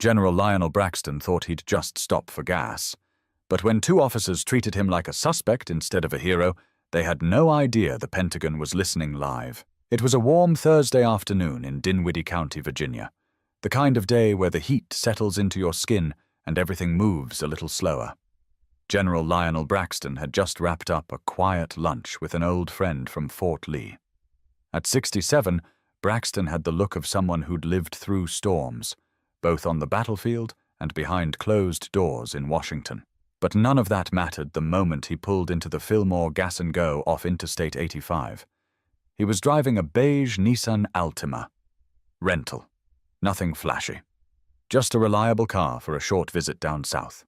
General Lionel Braxton thought he'd just stop for gas. But when two officers treated him like a suspect instead of a hero, they had no idea the Pentagon was listening live. It was a warm Thursday afternoon in Dinwiddie County, Virginia, the kind of day where the heat settles into your skin and everything moves a little slower. General Lionel Braxton had just wrapped up a quiet lunch with an old friend from Fort Lee. At 67, Braxton had the look of someone who'd lived through storms, both on the battlefield and behind closed doors in Washington. But none of that mattered the moment he pulled into the Fillmore Gas and Go off Interstate 85. He was driving a beige Nissan Altima. Rental. Nothing flashy. Just a reliable car for a short visit down south.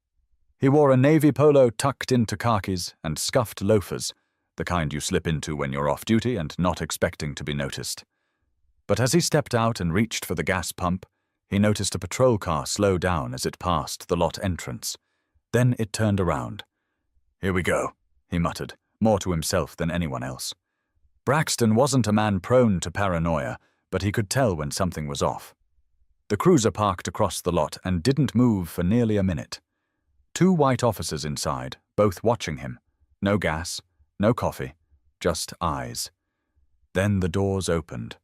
He wore a navy polo tucked into khakis and scuffed loafers, the kind you slip into when you're off duty and not expecting to be noticed. But as he stepped out and reached for the gas pump, he noticed a patrol car slow down as it passed the lot entrance. Then it turned around. "Here we go," he muttered, more to himself than anyone else. Braxton wasn't a man prone to paranoia, but he could tell when something was off. The cruiser parked across the lot and didn't move for nearly a minute. Two white officers inside, both watching him. No gas, no coffee, just eyes. Then the doors opened.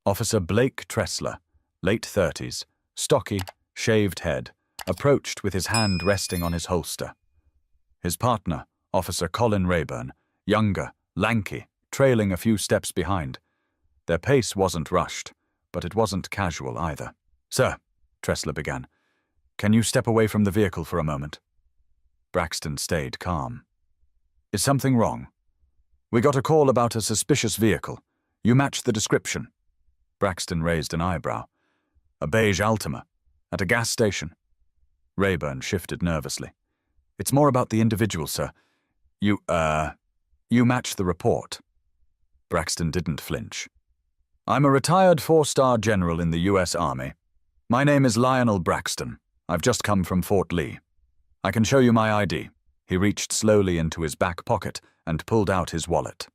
Officer Blake Tressler, late 30s, stocky, shaved head, approached with his hand resting on his holster. His partner, Officer Colin Rayburn, younger, lanky, trailing a few steps behind. Their pace wasn't rushed, but it wasn't casual either. "Sir," Tressler began, "can you step away from the vehicle for a moment?" Braxton stayed calm. "Is something wrong?" "We got a call about a suspicious vehicle. You match the description." Braxton raised an eyebrow. "A beige Altima. At a gas station." Rayburn shifted nervously. "It's more about the individual, sir. You match the report." Braxton didn't flinch. "I'm a retired 4-star general in the U.S. Army. My name is Lionel Braxton. I've just come from Fort Lee. I can show you my ID." He reached slowly into his back pocket and pulled out his wallet.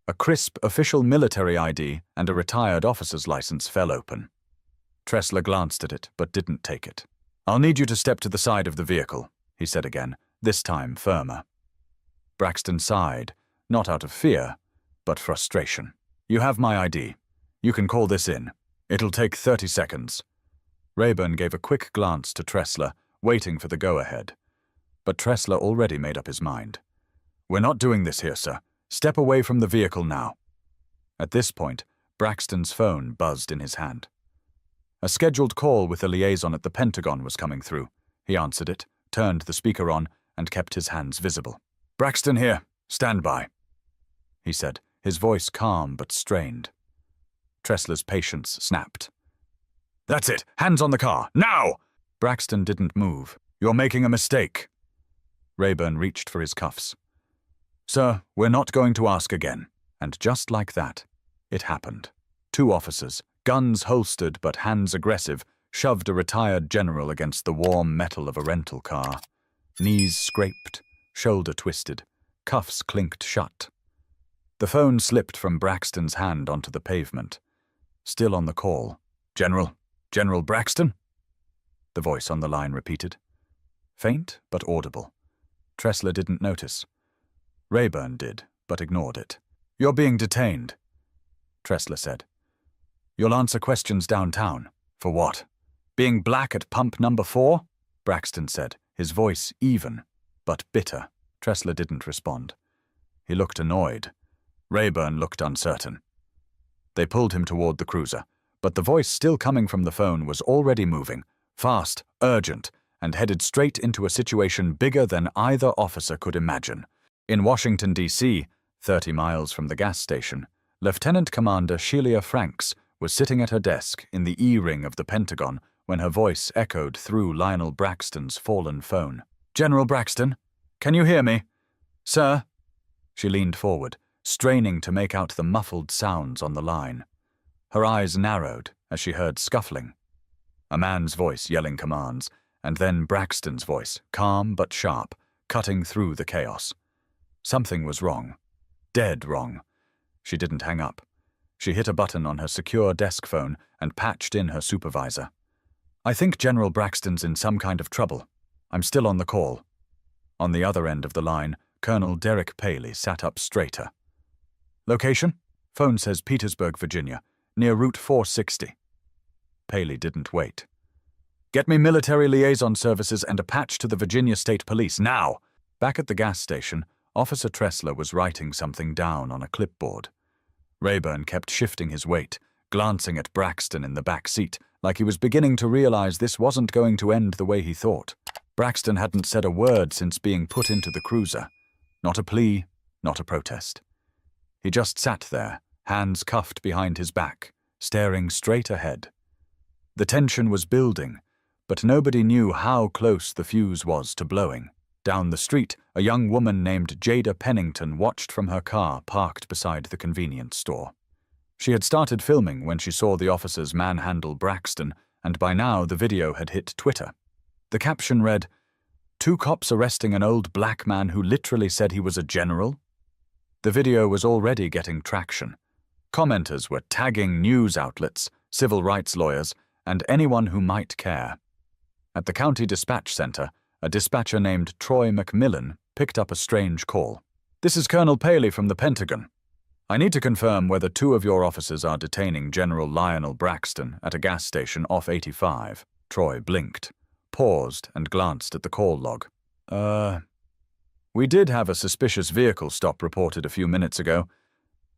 A crisp official military ID and a retired officer's license fell open. Tressler glanced at it, but didn't take it. "I'll need you to step to the side of the vehicle," he said again, this time firmer. Braxton sighed, not out of fear, but frustration. "You have my ID. You can call this in. It'll take 30 seconds. Rayburn gave a quick glance to Tressler, waiting for the go-ahead. But Tressler already made up his mind. "We're not doing this here, sir. Step away from the vehicle now." At this point, Braxton's phone buzzed in his hand. A scheduled call with a liaison at the Pentagon was coming through. He answered it, turned the speaker on, and kept his hands visible. "Braxton here. Stand by," he said, his voice calm but strained. Tressler's patience snapped. "That's it. Hands on the car. Now!" Braxton didn't move. "You're making a mistake." Rayburn reached for his cuffs. "Sir, we're not going to ask again." And just like that, it happened. Two officers, guns holstered but hands aggressive, shoved a retired general against the warm metal of a rental car. Knees scraped, shoulder twisted, cuffs clinked shut. The phone slipped from Braxton's hand onto the pavement. Still on the call. General Braxton?" The voice on the line repeated. Faint but audible. Tressler didn't notice. Rayburn did, but ignored it. "You're being detained," Tressler said. "You'll answer questions downtown." "For what? Being black at pump number 4? Braxton said, his voice even, but bitter. Tressler didn't respond. He looked annoyed. Rayburn looked uncertain. They pulled him toward the cruiser, but the voice still coming from the phone was already moving, fast, urgent, and headed straight into a situation bigger than either officer could imagine. In Washington, D.C., 30 miles from the gas station, Lieutenant Commander Sheila Franks was sitting at her desk in the E-ring of the Pentagon when her voice echoed through Lionel Braxton's fallen phone. "General Braxton, can you hear me?" "Sir?" She leaned forward, straining to make out the muffled sounds on the line. Her eyes narrowed as she heard scuffling. A man's voice yelling commands, and then Braxton's voice, calm but sharp, cutting through the chaos. Something was wrong. Dead wrong. She didn't hang up. She hit a button on her secure desk phone and patched in her supervisor. I think General Braxton's in some kind of trouble. I'm still on the call. On the other end of the line, Colonel Derek Paley sat up straighter. Location? Phone says Petersburg, Virginia, near Route 460. Paley didn't wait. Get me military liaison services and a patch to the Virginia State Police, now! Back at the gas station, Officer Tressler was writing something down on a clipboard. Rayburn kept shifting his weight, glancing at Braxton in the back seat, like he was beginning to realize this wasn't going to end the way he thought. Braxton hadn't said a word since being put into the cruiser. Not a plea, not a protest. He just sat there, hands cuffed behind his back, staring straight ahead. The tension was building, but nobody knew how close the fuse was to blowing. Down the street, a young woman named Jada Pennington watched from her car parked beside the convenience store. She had started filming when she saw the officers manhandle Braxton, and by now the video had hit Twitter. The caption read, "Two cops arresting an old black man who literally said he was a general?" The video was already getting traction. Commenters were tagging news outlets, civil rights lawyers, and anyone who might care. At the county dispatch center, a dispatcher named Troy McMillan picked up a strange call. "This is Colonel Paley from the Pentagon. I need to confirm whether two of your officers are detaining General Lionel Braxton at a gas station off 85. Troy blinked, paused, and glanced at the call log. We did have a suspicious vehicle stop reported a few minutes ago.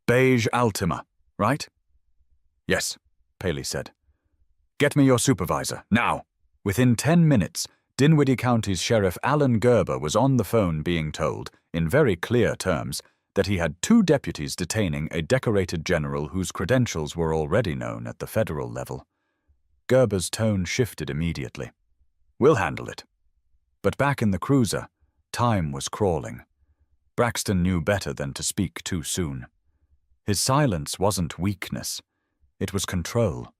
Beige Altima, right?" "Yes," Paley said. "Get me your supervisor, now." Within 10 minutes, Dinwiddie County's Sheriff Alan Gerber was on the phone being told, in very clear terms, that he had 2 deputies detaining a decorated general whose credentials were already known at the federal level. Gerber's tone shifted immediately. "We'll handle it." But back in the cruiser, time was crawling. Braxton knew better than to speak too soon. His silence wasn't weakness. It was control.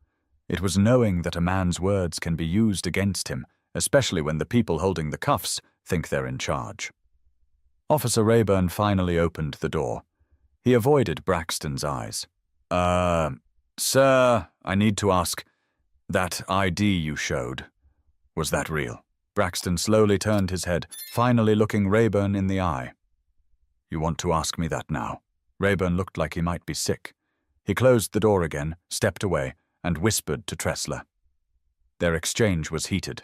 It was knowing that a man's words can be used against him, especially when the people holding the cuffs think they're in charge. Officer Rayburn finally opened the door. He avoided Braxton's eyes. Sir, I need to ask, that ID you showed, was that real?" Braxton slowly turned his head, finally looking Rayburn in the eye. "You want to ask me that now?" Rayburn looked like he might be sick. He closed the door again, stepped away, and whispered to Tressler. Their exchange was heated.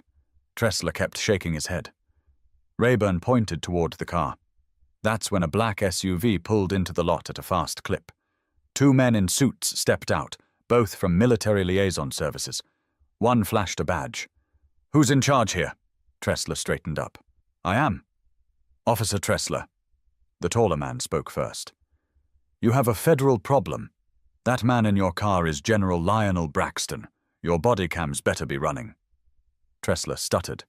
Tressler kept shaking his head. Rayburn pointed toward the car. That's when a black SUV pulled into the lot at a fast clip. 2 men in suits stepped out, both from military liaison services. One flashed a badge. "Who's in charge here?" Tressler straightened up. "I am." "Officer Tressler." The taller man spoke first. "You have a federal problem. That man in your car is General Lionel Braxton. Your body cams better be running." Tressler stuttered.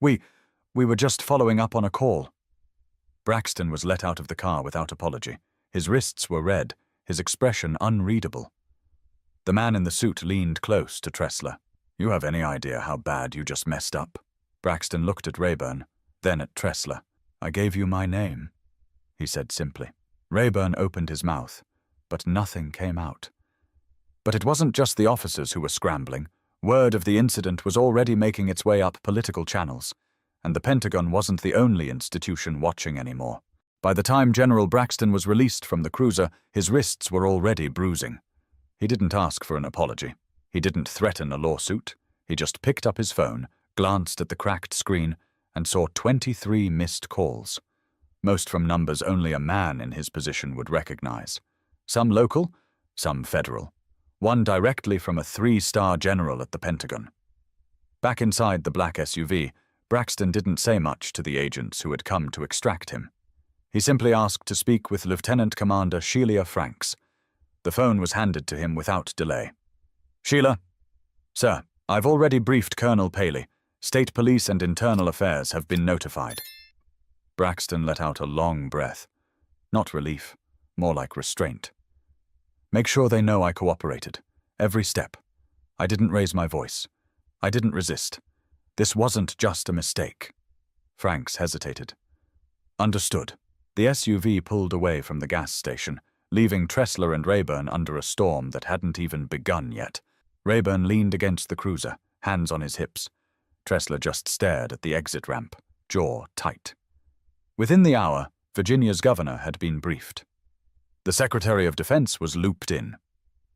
We were just following up on a call." Braxton was let out of the car without apology. His wrists were red, his expression unreadable. The man in the suit leaned close to Tressler. "You have any idea how bad you just messed up?" Braxton looked at Rayburn, then at Tressler. "I gave you my name," he said simply. Rayburn opened his mouth, but nothing came out. But it wasn't just the officers who were scrambling. Word of the incident was already making its way up political channels, and the Pentagon wasn't the only institution watching anymore. By the time General Braxton was released from the cruiser, his wrists were already bruising. He didn't ask for an apology. He didn't threaten a lawsuit. He just picked up his phone, glanced at the cracked screen, and saw 23 missed calls. Most from numbers only a man in his position would recognize. Some local, some federal. One directly from a 3-star general at the Pentagon. Back inside the black SUV, Braxton didn't say much to the agents who had come to extract him. He simply asked to speak with Lieutenant Commander Sheila Franks. The phone was handed to him without delay. "Sheila?" "Sir, I've already briefed Colonel Paley. State Police and Internal Affairs have been notified." Braxton let out a long breath. Not relief, more like restraint. "Make sure they know I cooperated. Every step. I didn't raise my voice. I didn't resist. This wasn't just a mistake." Franks hesitated. "Understood." The SUV pulled away from the gas station, leaving Tressler and Rayburn under a storm that hadn't even begun yet. Rayburn leaned against the cruiser, hands on his hips. Tressler just stared at the exit ramp, jaw tight. Within the hour, Virginia's governor had been briefed. The Secretary of Defense was looped in.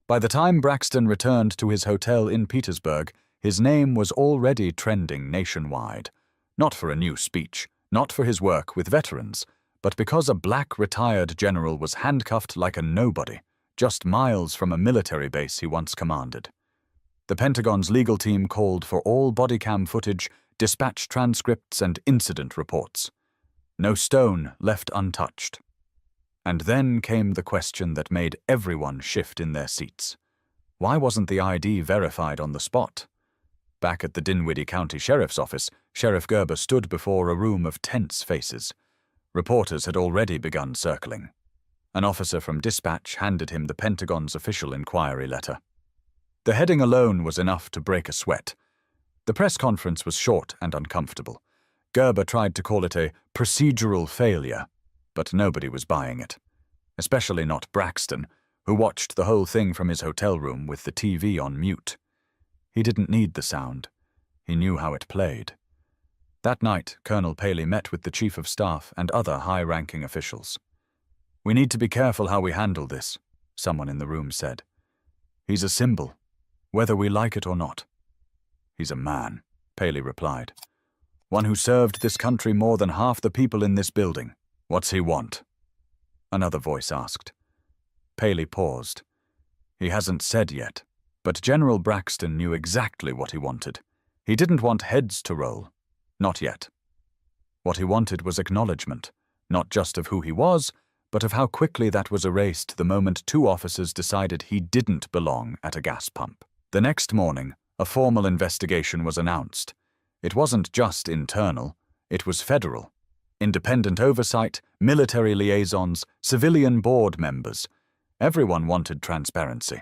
By the time Braxton returned to his hotel in Petersburg, his name was already trending nationwide. Not for a new speech, not for his work with veterans, but because a black retired general was handcuffed like a nobody, just miles from a military base he once commanded. The Pentagon's legal team called for all body cam footage, dispatch transcripts, and incident reports. No stone left untouched. And then came the question that made everyone shift in their seats. Why wasn't the ID verified on the spot? Back at the Dinwiddie County Sheriff's Office, Sheriff Gerber stood before a room of tense faces. Reporters had already begun circling. An officer from dispatch handed him the Pentagon's official inquiry letter. The heading alone was enough to break a sweat. The press conference was short and uncomfortable. Gerber tried to call it a procedural failure, but nobody was buying it. Especially not Braxton, who watched the whole thing from his hotel room with the TV on mute. He didn't need the sound. He knew how it played. That night, Colonel Paley met with the Chief of Staff and other high-ranking officials. "We need to be careful how we handle this," someone in the room said. "He's a symbol, whether we like it or not." "He's a man," Paley replied. "One who served this country more than half the people in this building. What's he want?" Another voice asked. Paley paused. He hasn't said yet, but General Braxton knew exactly what he wanted. He didn't want heads to roll. Not yet. What he wanted was acknowledgement, not just of who he was, but of how quickly that was erased the moment two officers decided he didn't belong at a gas pump. The next morning, a formal investigation was announced. It wasn't just internal, it was federal. Independent oversight, military liaisons, civilian board members. Everyone wanted transparency,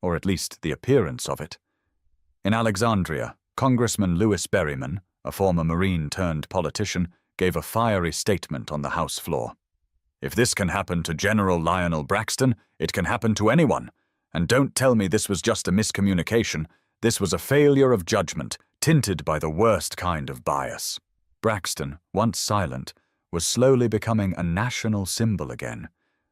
or at least the appearance of it. In Alexandria, Congressman Louis Berryman, a former Marine turned politician, gave a fiery statement on the House floor. "If this can happen to General Lionel Braxton, it can happen to anyone. And don't tell me this was just a miscommunication. This was a failure of judgment, tinted by the worst kind of bias." Braxton, once silent, was slowly becoming a national symbol again.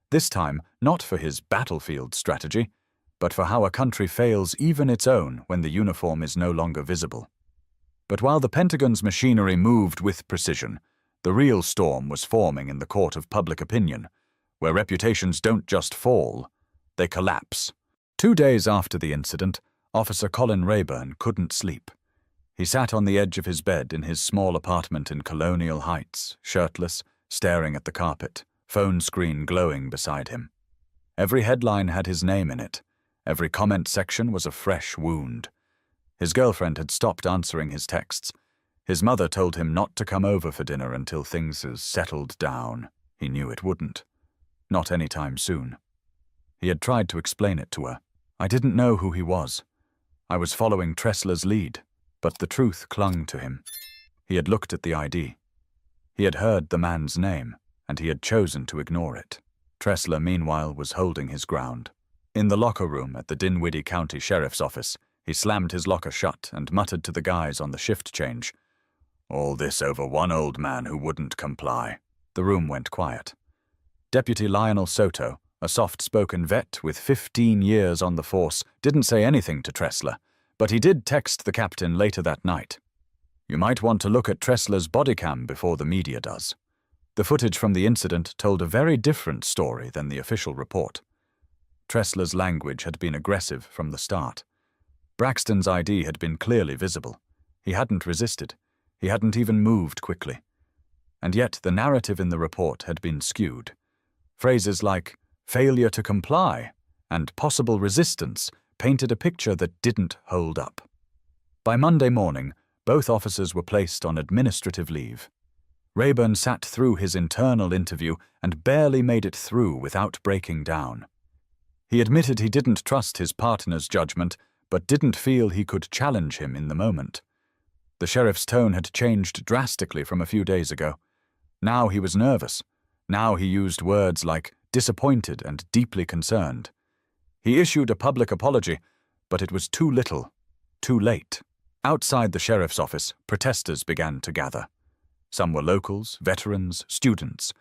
This time, not for his battlefield strategy, but for how a country fails even its own when the uniform is no longer visible. But while the Pentagon's machinery moved with precision, the real storm was forming in the court of public opinion, where reputations don't just fall, they collapse. 2 days after the incident, Officer Colin Rayburn couldn't sleep. He sat on the edge of his bed in his small apartment in Colonial Heights, shirtless, staring at the carpet, phone screen glowing beside him. Every headline had his name in it. Every comment section was a fresh wound. His girlfriend had stopped answering his texts. His mother told him not to come over for dinner until things had settled down. He knew it wouldn't. Not any time soon. He had tried to explain it to her. "I didn't know who he was. I was following Tressler's lead." But the truth clung to him. He had looked at the ID. He had heard the man's name, and he had chosen to ignore it. Tressler, meanwhile, was holding his ground. In the locker room at the Dinwiddie County Sheriff's Office, he slammed his locker shut and muttered to the guys on the shift change, "All this over one old man who wouldn't comply." The room went quiet. Deputy Lionel Soto, a soft-spoken vet with 15 years on the force, didn't say anything to Tressler, but he did text the captain later that night. "You might want to look at Tressler's body cam before the media does." The footage from the incident told a very different story than the official report. Tressler's language had been aggressive from the start. Braxton's ID had been clearly visible. He hadn't resisted. He hadn't even moved quickly. And yet the narrative in the report had been skewed. Phrases like "failure to comply" and "possible resistance" painted a picture that didn't hold up. By Monday morning, both officers were placed on administrative leave. Rayburn sat through his internal interview and barely made it through without breaking down. He admitted he didn't trust his partner's judgment, but didn't feel he could challenge him in the moment. The sheriff's tone had changed drastically from a few days ago. Now he was nervous. Now he used words like disappointed and deeply concerned. He issued a public apology, but it was too little, too late. Outside the sheriff's office, protesters began to gather. Some were locals, veterans, students.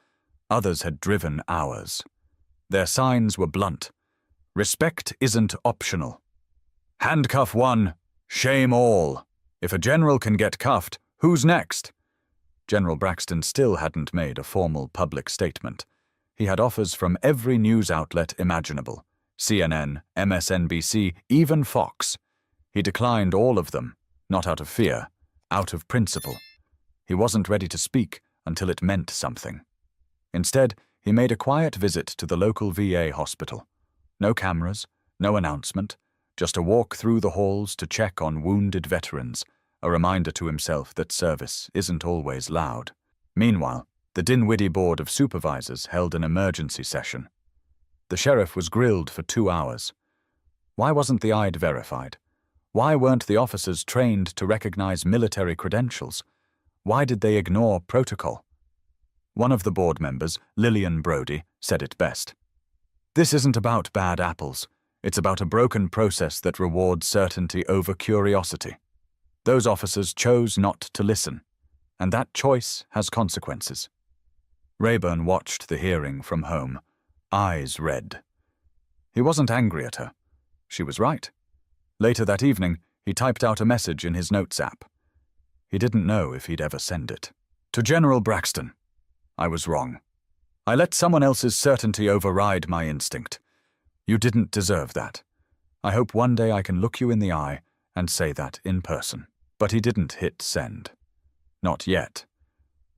Others had driven hours. Their signs were blunt. Respect isn't optional. Handcuff one, shame all. If a general can get cuffed, who's next? General Braxton still hadn't made a formal public statement. He had offers from every news outlet imaginable. CNN, MSNBC, even Fox. He declined all of them, not out of fear, out of principle. He wasn't ready to speak until it meant something. Instead, he made a quiet visit to the local VA hospital. No cameras, no announcement, just a walk through the halls to check on wounded veterans, a reminder to himself that service isn't always loud. Meanwhile, the Dinwiddie Board of Supervisors held an emergency session. The sheriff was grilled for 2 hours. Why wasn't the ID verified? Why weren't the officers trained to recognize military credentials? Why did they ignore protocol? One of the board members, Lillian Brody, said it best. This isn't about bad apples. It's about a broken process that rewards certainty over curiosity. Those officers chose not to listen, and that choice has consequences. Rayburn watched the hearing from home, eyes red. He wasn't angry at her. She was right. Later that evening, he typed out a message in his notes app. He didn't know if he'd ever send it. To General Braxton, I was wrong. I let someone else's certainty override my instinct. You didn't deserve that. I hope one day I can look you in the eye and say that in person. But he didn't hit send. Not yet.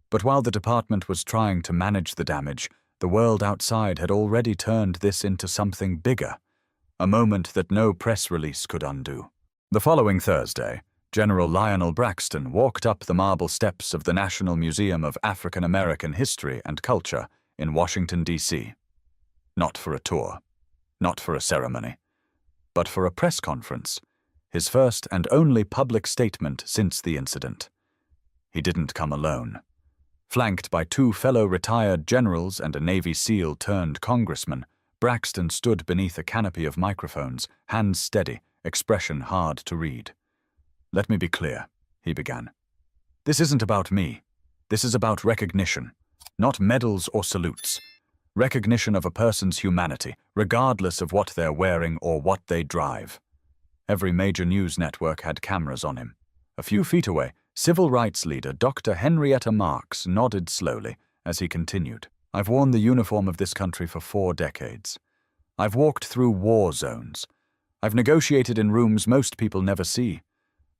But while the department was trying to manage the damage, the world outside had already turned this into something bigger, a moment that no press release could undo. The following Thursday, General Lionel Braxton walked up the marble steps of the National Museum of African American History and Culture in Washington, D.C. Not for a tour, not for a ceremony, but for a press conference, his first and only public statement since the incident. He didn't come alone. Flanked by 2 fellow retired generals and a Navy SEAL turned congressman, Braxton stood beneath a canopy of microphones, hands steady, expression hard to read. Let me be clear, he began. This isn't about me. This is about recognition, not medals or salutes. Recognition of a person's humanity, regardless of what they're wearing or what they drive. Every major news network had cameras on him. A few feet away, civil rights leader Dr. Henrietta Marks nodded slowly as he continued. I've worn the uniform of this country for 4 decades. I've walked through war zones. I've negotiated in rooms most people never see.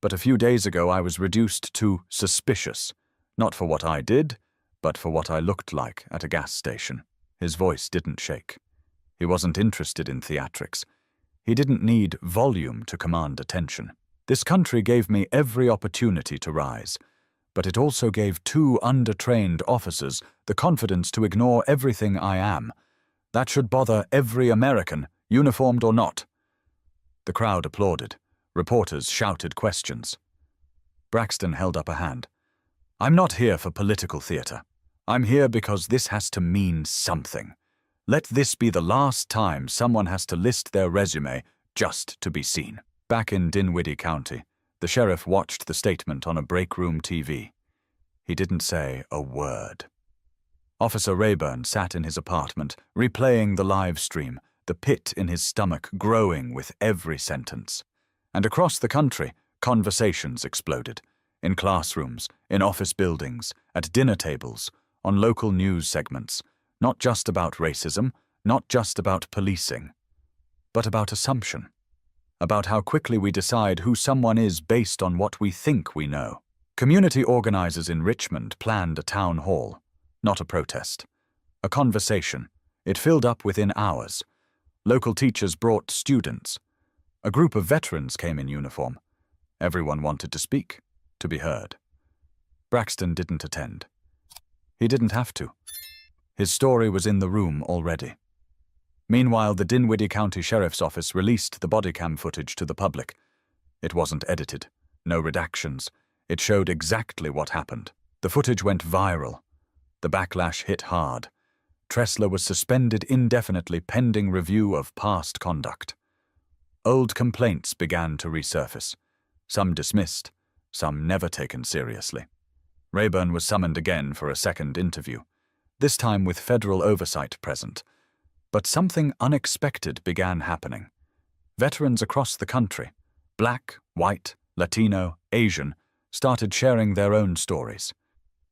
But a few days ago I was reduced to suspicious, not for what I did, but for what I looked like at a gas station. His voice didn't shake. He wasn't interested in theatrics. He didn't need volume to command attention. This country gave me every opportunity to rise, but it also gave 2 undertrained officers the confidence to ignore everything I am. That should bother every American, uniformed or not. The crowd applauded. Reporters shouted questions. Braxton held up a hand. I'm not here for political theater. I'm here because this has to mean something. Let this be the last time someone has to list their resume just to be seen. Back in Dinwiddie County, the sheriff watched the statement on a break room TV. He didn't say a word. Officer Rayburn sat in his apartment, replaying the live stream, the pit in his stomach growing with every sentence. And across the country, conversations exploded. In classrooms, in office buildings, at dinner tables, on local news segments. Not just about racism, not just about policing, but about assumption. About how quickly we decide who someone is based on what we think we know. Community organizers in Richmond planned a town hall, not a protest. A conversation. It filled up within hours. Local teachers brought students. A group of veterans came in uniform. Everyone wanted to speak, to be heard. Braxton didn't attend. He didn't have to. His story was in the room already. Meanwhile, the Dinwiddie County Sheriff's Office released the bodycam footage to the public. It wasn't edited, no redactions. It showed exactly what happened. The footage went viral. The backlash hit hard. Tressler was suspended indefinitely pending review of past conduct. Old complaints began to resurface. Some dismissed, some never taken seriously. Rayburn was summoned again for a second interview, this time with federal oversight present. But something unexpected began happening. Veterans across the country, black, white, Latino, Asian, started sharing their own stories.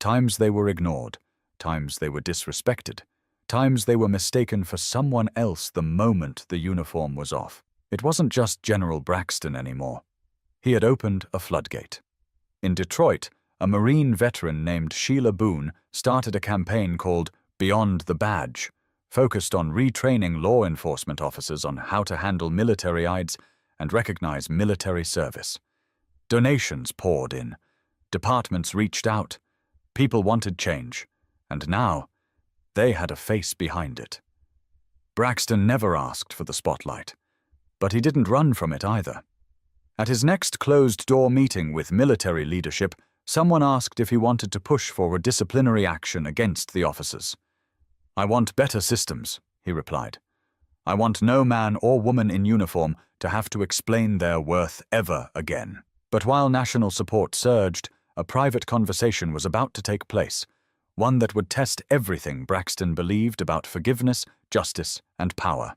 Times they were ignored, times they were disrespected, times they were mistaken for someone else the moment the uniform was off. It wasn't just General Braxton anymore. He had opened a floodgate. In Detroit, a Marine veteran named Sheila Boone started a campaign called Beyond the Badge, focused on retraining law enforcement officers on how to handle military IDs and recognize military service. Donations poured in. Departments reached out. People wanted change. And now, they had a face behind it. Braxton never asked for the spotlight, but he didn't run from it either. At his next closed-door meeting with military leadership, someone asked if he wanted to push for a disciplinary action against the officers. "I want better systems," he replied. "I want no man or woman in uniform to have to explain their worth ever again." But while national support surged, a private conversation was about to take place, one that would test everything Braxton believed about forgiveness, justice, and power.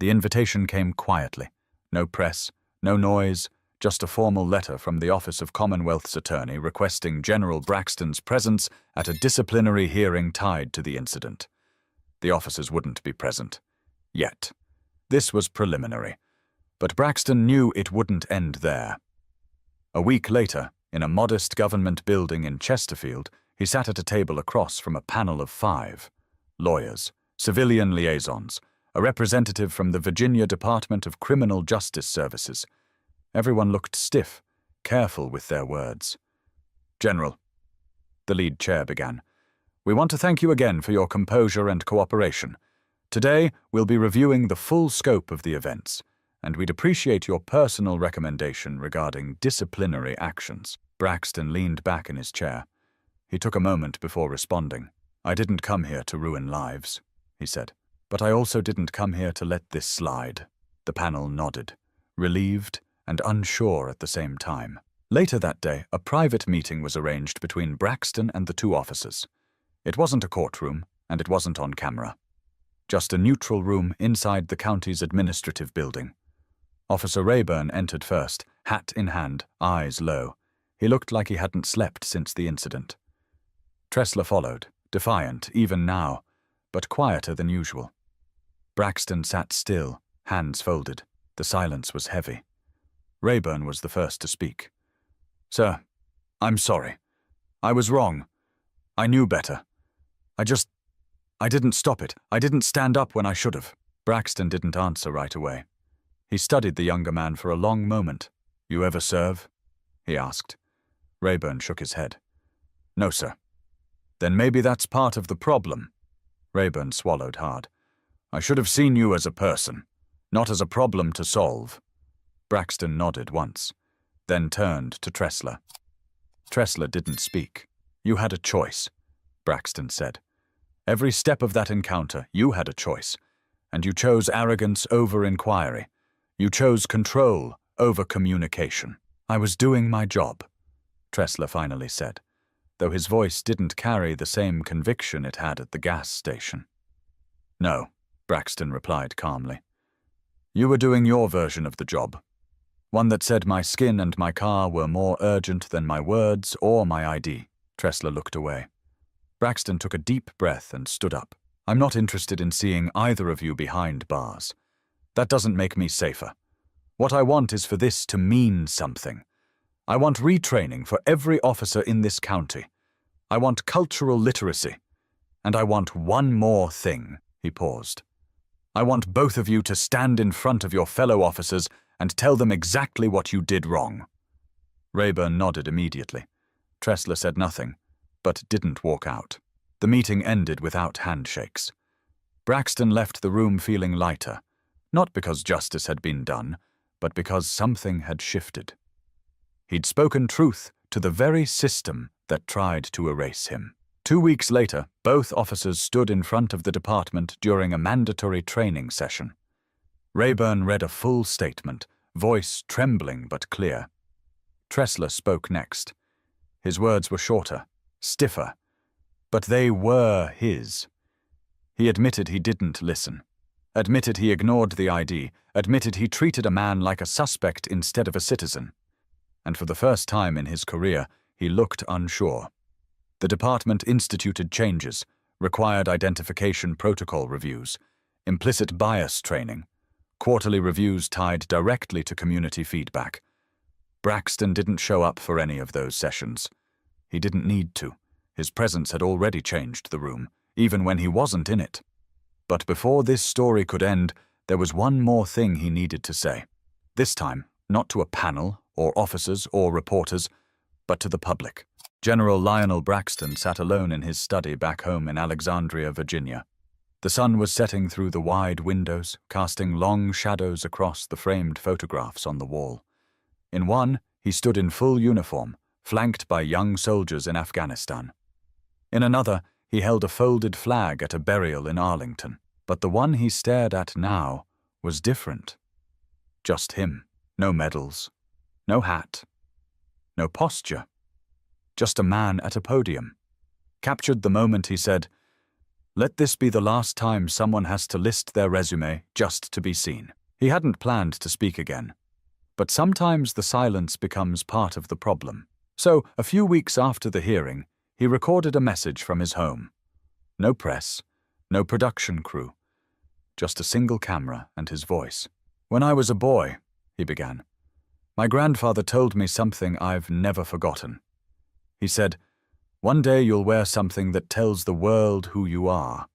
The invitation came quietly. No press, no noise, just a formal letter from the Office of Commonwealth's Attorney requesting General Braxton's presence at a disciplinary hearing tied to the incident. The officers wouldn't be present. Yet. This was preliminary. But Braxton knew it wouldn't end there. A week later, in a modest government building in Chesterfield, he sat at a table across from a panel of 5 lawyers, civilian liaisons, a representative from the Virginia Department of Criminal Justice Services. Everyone looked stiff, careful with their words. "General," the lead chair began, "we want to thank you again for your composure and cooperation. Today, we'll be reviewing the full scope of the events, and we'd appreciate your personal recommendation regarding disciplinary actions." Braxton leaned back in his chair. He took a moment before responding. "I didn't come here to ruin lives," he said. "But I also didn't come here to let this slide." The panel nodded, relieved and unsure at the same time. Later that day, a private meeting was arranged between Braxton and the 2 officers. It wasn't a courtroom, and it wasn't on camera. Just a neutral room inside the county's administrative building. Officer Rayburn entered first, hat in hand, eyes low. He looked like he hadn't slept since the incident. Tressler followed, defiant even now, but quieter than usual. Braxton sat still, hands folded. The silence was heavy. Rayburn was the first to speak. "Sir, I'm sorry. I was wrong. I knew better. I didn't stop it. I didn't stand up when I should have." Braxton didn't answer right away. He studied the younger man for a long moment. "You ever serve?" he asked. Rayburn shook his head. "No, sir." "Then maybe that's part of the problem." Rayburn swallowed hard. "I should have seen you as a person, not as a problem to solve." Braxton nodded once, then turned to Tressler. Tressler didn't speak. "You had a choice," Braxton said. "Every step of that encounter, you had a choice, and you chose arrogance over inquiry. You chose control over communication." "I was doing my job," Tressler finally said, though his voice didn't carry the same conviction it had at the gas station. "No," Braxton replied calmly. "You were doing your version of the job. One that said my skin and my car were more urgent than my words or my ID." Tressler looked away. Braxton took a deep breath and stood up. "I'm not interested in seeing either of you behind bars. That doesn't make me safer. What I want is for this to mean something. I want retraining for every officer in this county. I want cultural literacy. And I want one more thing." He paused. "I want both of you to stand in front of your fellow officers and tell them exactly what you did wrong." Rayburn nodded immediately. Tressler said nothing, but didn't walk out. The meeting ended without handshakes. Braxton left the room feeling lighter, not because justice had been done, but because something had shifted. He'd spoken truth to the very system that tried to erase him. 2 weeks later, both officers stood in front of the department during a mandatory training session. Rayburn read a full statement, voice trembling but clear. Tressler spoke next. His words were shorter, stiffer, but they were his. He admitted he didn't listen. Admitted he ignored the ID. Admitted he treated a man like a suspect instead of a citizen. And for the first time in his career, he looked unsure. The department instituted changes, required identification protocol reviews, implicit bias training, quarterly reviews tied directly to community feedback. Braxton didn't show up for any of those sessions. He didn't need to. His presence had already changed the room, even when he wasn't in it. But before this story could end, there was one more thing he needed to say. This time, not to a panel, or officers, or reporters, but to the public. General Lionel Braxton sat alone in his study back home in Alexandria, Virginia. The sun was setting through the wide windows, casting long shadows across the framed photographs on the wall. In one, he stood in full uniform, flanked by young soldiers in Afghanistan. In another, he held a folded flag at a burial in Arlington. But the one he stared at now was different. Just him. No medals. No hat. No posture. Just a man at a podium. Captured the moment he said, "Let this be the last time someone has to list their resume just to be seen." He hadn't planned to speak again. But sometimes the silence becomes part of the problem. So, a few weeks after the hearing, he recorded a message from his home. No press, no production crew, just a single camera and his voice. "When I was a boy," he began, "my grandfather told me something I've never forgotten. He said, 'One day you'll wear something that tells the world who you are.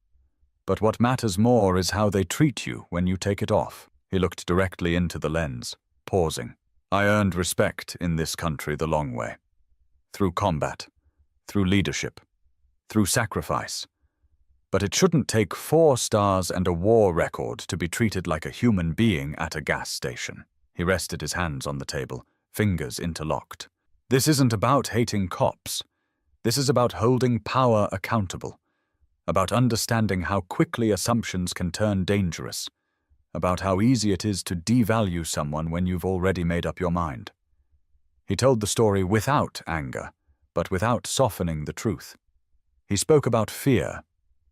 But what matters more is how they treat you when you take it off.'" He looked directly into the lens, pausing. "I earned respect in this country the long way. Through combat, through leadership, through sacrifice. But it shouldn't take 4 stars and a war record to be treated like a human being at a gas station." He rested his hands on the table, fingers interlocked. "This isn't about hating cops. This is about holding power accountable. About understanding how quickly assumptions can turn dangerous. About how easy it is to devalue someone when you've already made up your mind." He told the story without anger, but without softening the truth. He spoke about fear.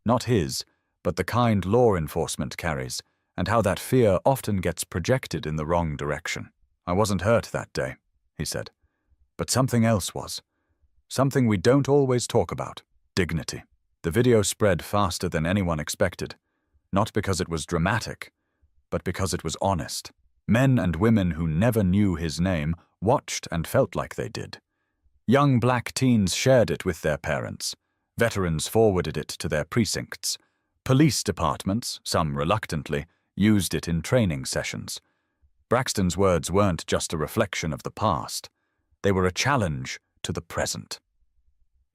Not his, but the kind law enforcement carries, and how that fear often gets projected in the wrong direction. "I wasn't hurt that day," he said. "But something else was. Something we don't always talk about. Dignity." The video spread faster than anyone expected. Not because it was dramatic, but because it was honest. Men and women who never knew his name watched and felt like they did. Young black teens shared it with their parents. Veterans forwarded it to their precincts. Police departments, some reluctantly, used it in training sessions. Braxton's words weren't just a reflection of the past. They were a challenge to the present.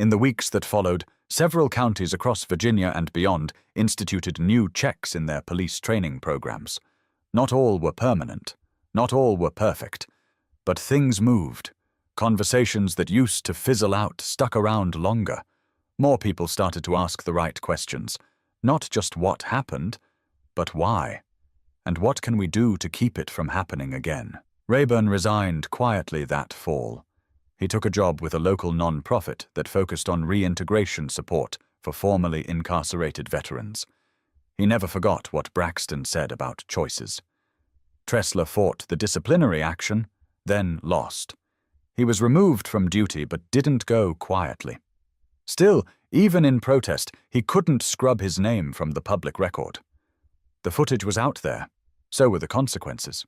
In the weeks that followed, several counties across Virginia and beyond instituted new checks in their police training programs. Not all were permanent. Not all were perfect. But things moved. Conversations that used to fizzle out stuck around longer. More people started to ask the right questions. Not just what happened, but why. And what can we do to keep it from happening again? Rayburn resigned quietly that fall. He took a job with a local non-profit that focused on reintegration support for formerly incarcerated veterans. He never forgot what Braxton said about choices. Tressler fought the disciplinary action, then lost. He was removed from duty but didn't go quietly. Still, even in protest, he couldn't scrub his name from the public record. The footage was out there. So were the consequences.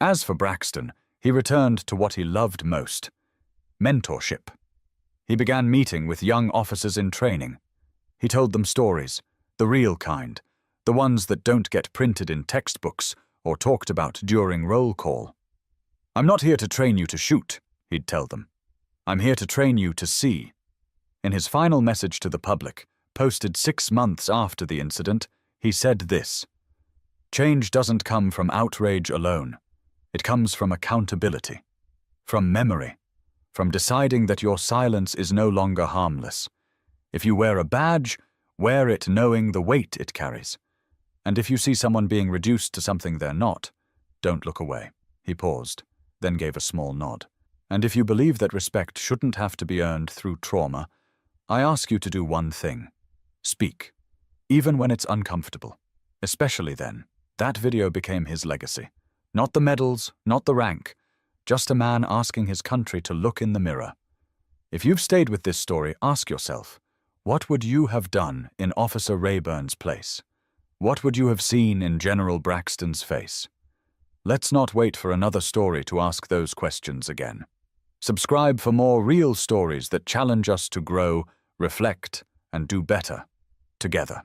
As for Braxton, he returned to what he loved most: mentorship. He began meeting with young officers in training. He told them stories, the real kind, the ones that don't get printed in textbooks or talked about during roll call. "I'm not here to train you to shoot," he'd tell them. "I'm here to train you to see." In his final message to the public, posted 6 months after the incident, he said this: "Change doesn't come from outrage alone. It comes from accountability, from memory, from deciding that your silence is no longer harmless. If you wear a badge, wear it knowing the weight it carries. And if you see someone being reduced to something they're not, don't look away." He paused, then gave a small nod. And if you believe that respect shouldn't have to be earned through trauma, I ask you to do one thing. Speak, even when it's uncomfortable. Especially then. That video became his legacy. Not the medals, not the rank, just a man asking his country to look in the mirror. If you've stayed with this story, ask yourself, what would you have done in Officer Rayburn's place? What would you have seen in General Braxton's face? Let's not wait for another story to ask those questions again. Subscribe for more real stories that challenge us to grow, reflect, and do better together.